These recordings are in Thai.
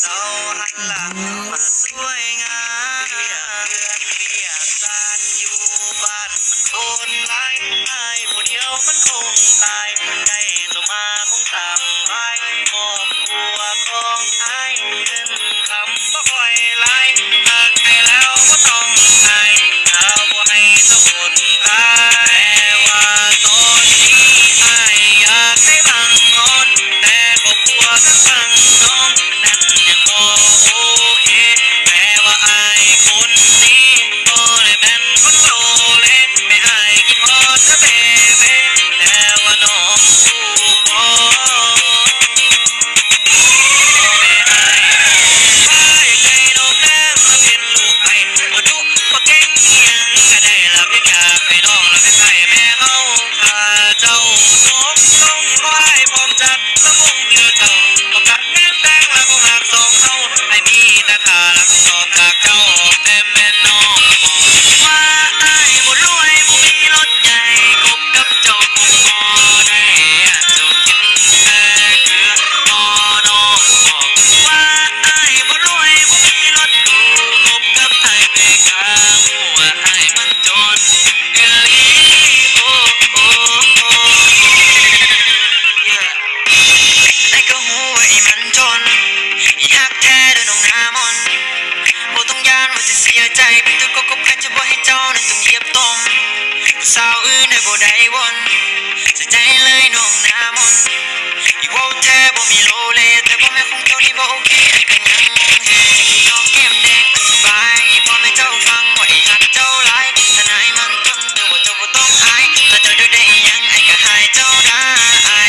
เจ้าหันหลังมาสวยงามเรียกการอยู่บ้านมันโคนหลายอายผู้เดียวมันคงตายใกล้ตัวมาคงตามไปครอบครัวของอายเงินคำบ่ค่อยไหลหักให้แล้วบ่ต้องให้เอาบ่ให้ต้องอดตายแต่ว่าตอนนี้อายอยากให้บังงอนแต่ครอบครัวทั้งฝั่งน้องนั้นยังบ่โอเคแต่ว่าอายคนนี้บ่ได้แม่นคนโลเลไม่อายกินฮอดเธอเบเบ้แต่ว่าน้องผู้พอเจ้าสมลงไว้พร้อมจัดละวงเดือเจ้าก็กัดเงินแดงแล้วก็หักสองเท่าให้มีแต่ขาหลังตอบจากเจ้าแต่แม่น้องว่าอายบ่รวยบ่มีรถใหญ่กบกับเจ้าคงพอได้เจ้ากินแต่เกลือพอน้องบอกว่าอายบ่รวยบ่มีรถกูกบกับไอ้เบกาหัวไอ้มันจนเอลีโอ้โอ้ไอ้ก็หูว่าไอ้มันจนอยากแท้เดินลงหน้ามนบ่ต้องยานว่าจะเสียใจเป็นตัวก็แค่จะบ่ให้เจ้านั้นต้องเหยียบตมผู้สาวอื่นได้บ่ได้วนเสียใจเลยน้องหน้ามนอีกว่าแท้บ่มีโลเลแต่บ่แม่คงเจ้าที่บ่โอเคไอ้ก็ยังงงเฮน้องเกมแดงก็สบายพ่อแม่เจ้าฟังว่าไอ้หักเจ้าหลายแต่นายมันจนแต่ว่าเจ้าบ่ต้องอายถ้าเจ้าดูได้อีหยังไอ้ก็ให้เจ้าได้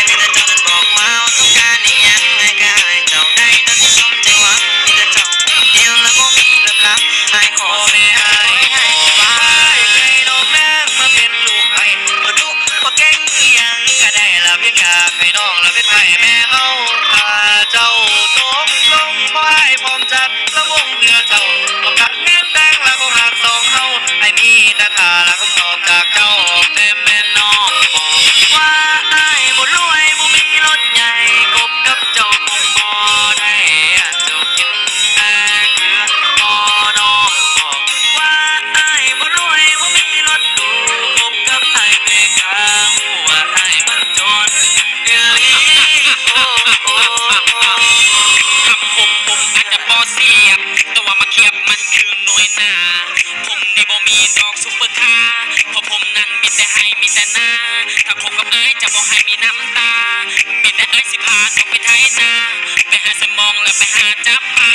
มีแต่เจ้านั้นบอกมาว่าต้องการอีหยังไอ้ก็ให้เจ้าได้นั่นที่สมใจหวังมีแต่เจ้าคนเดียวแล้วบ่มีแบบลับไอ้ขอแม่ไอ้ให้สบายใจน้องแม่มาเป็นลูกไอ้บ่ดุบ่เก่งอีหยังก็ได้ละเพียงอยากให้น้องละเป็นไผ่แม่เฮาถ้าเจ้าตกลงบ่ให้พร้อมจัดละวงเรือเจ้าก็กัดเงินแดงแล้วก็หักสองเฮาให้มีแต่ขาแล้วก็ตอบจากเจ้าแต่แม่น้องบอกว่าอ้ายบ่รวยบ่มีรถใหญ่กบกับเจ้าคงบ่ได้เจ้ากินแต่เกลือพอน้องบอกว่าอ้ายบ่รวยบ่มีรถกูกบกับไอ้เบกาหัวไอ้มันจนเอลีโอ้โอ้คำคมผมอาจจะบ่เสียบแต่ว่ามาเขียบมันคือหน่วยหนาผมนี่บ่มีดอกซุปเปอร์คาร์เพราะผมนั้นมีแต่ให้มีแต่หน้าถ้าคบกับอ้ายจะบ่ให้มีน้ำตามีแต่อ้ายสิพาน้องไปไถนาไปหาสมองแล้วไปหาจับปลา